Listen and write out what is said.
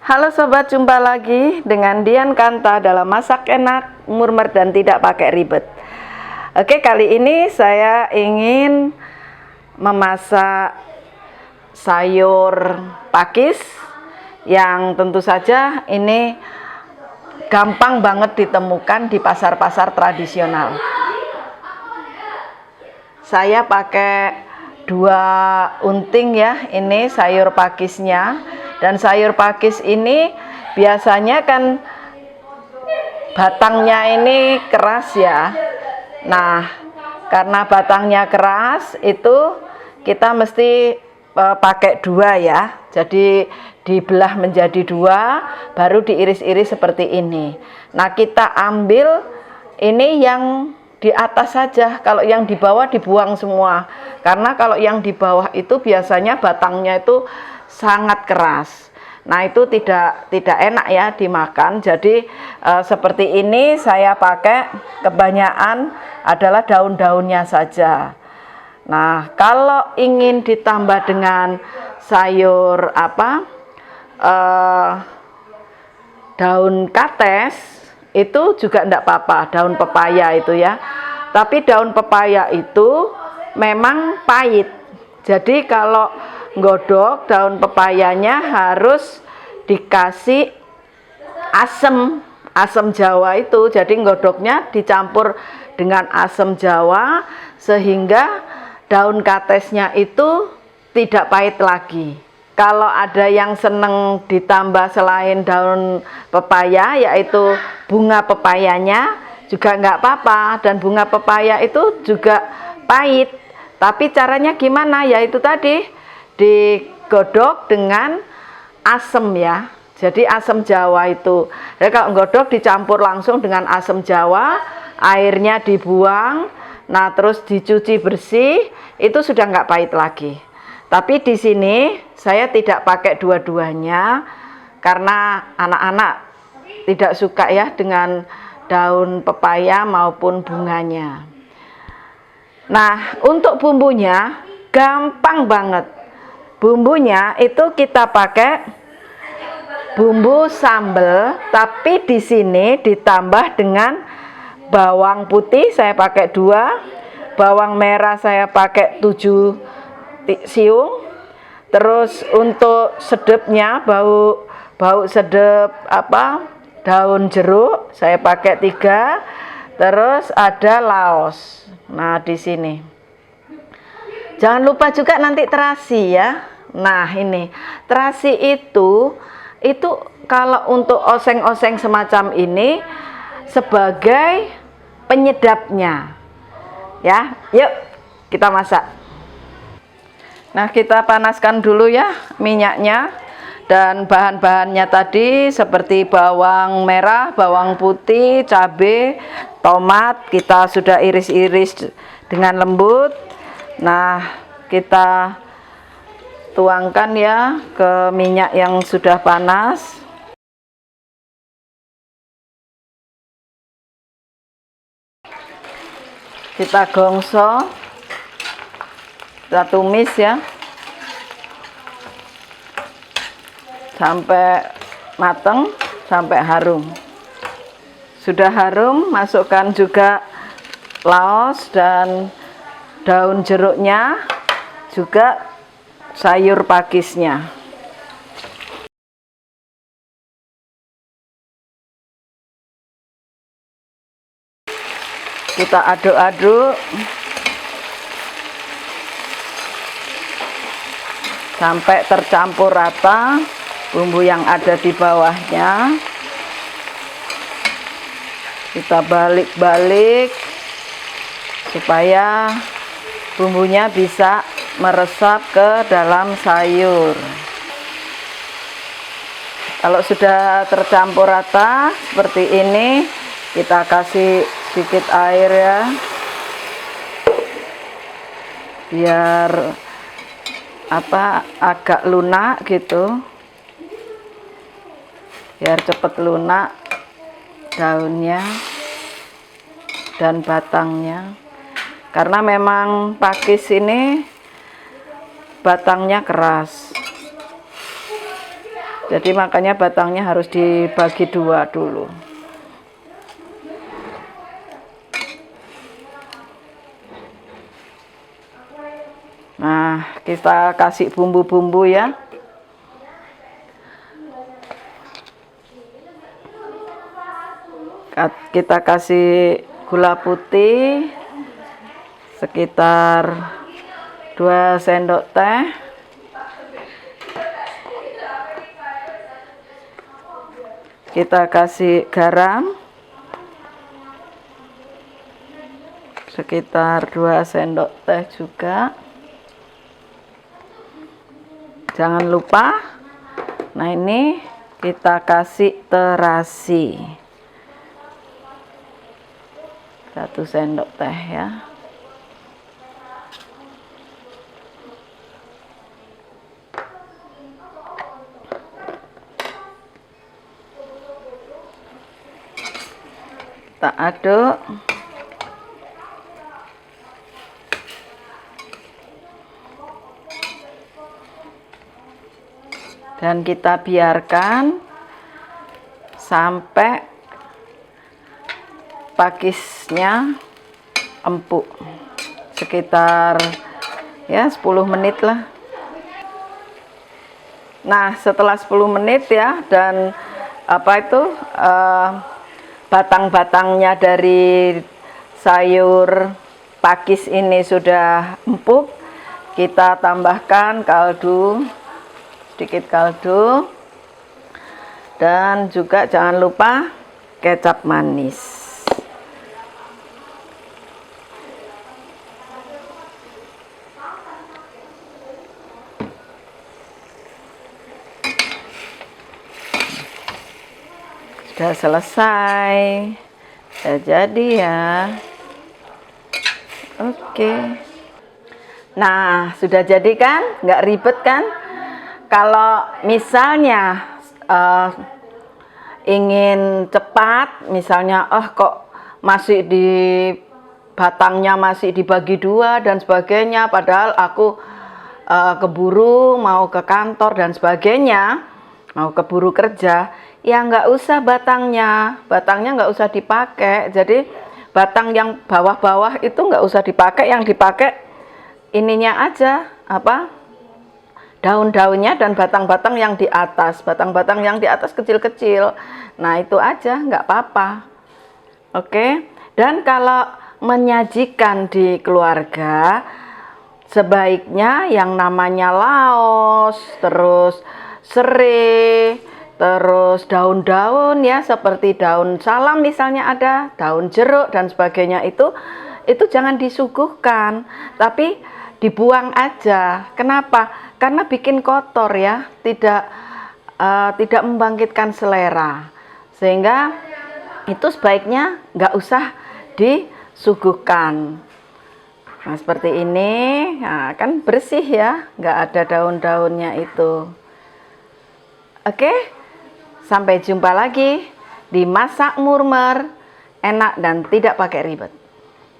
Halo sobat, jumpa lagi dengan Dian Kanta dalam masak enak, murmer dan tidak pakai ribet. Oke, kali ini saya ingin memasak sayur pakis yang tentu saja ini gampang banget ditemukan di pasar-pasar tradisional. Saya pakai 2 unting ya, ini sayur pakisnya. Dan sayur pakis ini biasanya kan batangnya ini keras ya. Nah, karena batangnya keras itu kita mesti pakai 2 ya. Jadi dibelah menjadi 2, baru diiris-iris seperti ini. Nah, kita ambil ini yang di atas saja, kalau yang di bawah dibuang semua. Karena kalau yang di bawah itu biasanya batangnya itu sangat keras. Nah, itu tidak enak ya dimakan. Jadi seperti ini saya pakai kebanyakan adalah daun-daunnya saja. Nah, kalau ingin ditambah dengan sayur daun kates itu juga enggak apa-apa, daun pepaya itu ya. Tapi daun pepaya itu memang pahit. Jadi kalau nggodok daun pepayanya harus dikasih asam Jawa itu. Jadi nggodoknya dicampur dengan asam Jawa sehingga daun katesnya itu tidak pahit lagi. Kalau ada yang seneng ditambah selain daun pepaya yaitu bunga pepayanya juga nggak apa-apa, dan bunga pepaya itu juga pahit. Tapi caranya gimana? Ya itu tadi digodok dengan asam ya. Jadi asam Jawa itu. Jadi kalau nggodok dicampur langsung dengan asam Jawa, airnya dibuang, nah terus dicuci bersih, itu sudah nggak pahit lagi. Tapi di sini saya tidak pakai dua-duanya karena anak-anak tidak suka ya dengan daun pepaya maupun bunganya. Nah, untuk bumbunya gampang banget. Bumbunya itu kita pakai bumbu sambal, tapi di sini ditambah dengan bawang putih saya pakai 2, bawang merah saya pakai 7 siung. Terus untuk sedepnya bau sedep daun jeruk saya pakai 3. Terus ada laos. Nah, di sini. Jangan lupa juga nanti terasi ya. Nah, ini. Terasi itu kalau untuk oseng-oseng semacam ini sebagai penyedapnya. Ya, yuk kita masak. Nah, kita panaskan dulu ya minyaknya, dan bahan-bahannya tadi seperti bawang merah, bawang putih, cabai, tomat kita sudah iris-iris dengan lembut. Nah, kita tuangkan ya ke minyak yang sudah panas. Kita gongso, kita tumis ya sampai mateng, sampai harum. Sudah harum, masukkan juga laos dan daun jeruknya, juga sayur pakisnya. Kita aduk-aduk sampai tercampur rata bumbu yang ada di bawahnya. Kita balik-balik supaya bumbunya bisa meresap ke dalam sayur. Kalau sudah tercampur rata seperti ini, kita kasih sedikit air ya, biar agak lunak gitu, biar cepet lunak daunnya dan batangnya. Karena memang pakis ini batangnya keras. Jadi makanya batangnya harus dibagi dua dulu. Nah, kita kasih bumbu-bumbu ya. Kita kasih gula putih sekitar 2 sendok teh. Kita kasih garam sekitar 2 sendok teh juga. Jangan lupa, nah ini kita kasih terasi 1 sendok teh ya. Kita aduk. Dan kita biarkan sampai pakisnya empuk, sekitar ya 10 menit lah. Nah, setelah 10 menit ya, dan batang-batangnya dari sayur pakis ini sudah empuk, kita tambahkan kaldu, sedikit kaldu, dan juga jangan lupa kecap manis. Sudah selesai, sudah jadi ya. Oke. Nah, sudah jadi kan? Nggak ribet kan? Kalau misalnya ingin cepat, misalnya kok masih di batangnya masih dibagi dua dan sebagainya, padahal aku keburu mau ke kantor dan sebagainya, mau keburu kerja, ya nggak usah batangnya nggak usah dipakai. Jadi batang yang bawah-bawah itu nggak usah dipakai, yang dipakai ininya aja, daun-daunnya dan batang-batang yang di atas, kecil-kecil. Nah, itu aja, nggak apa-apa. Oke. Dan kalau menyajikan di keluarga, sebaiknya yang namanya laos, terus serai, terus daun-daun ya, seperti daun salam misalnya, ada daun jeruk dan sebagainya, itu jangan disuguhkan, tapi dibuang aja. Kenapa? Karena bikin kotor ya, tidak membangkitkan selera, sehingga itu sebaiknya nggak usah disuguhkan. Nah, seperti ini, nah, kan bersih ya, nggak ada daun-daunnya itu. Oke, sampai jumpa lagi di Masak Murmer, enak dan tidak pakai ribet.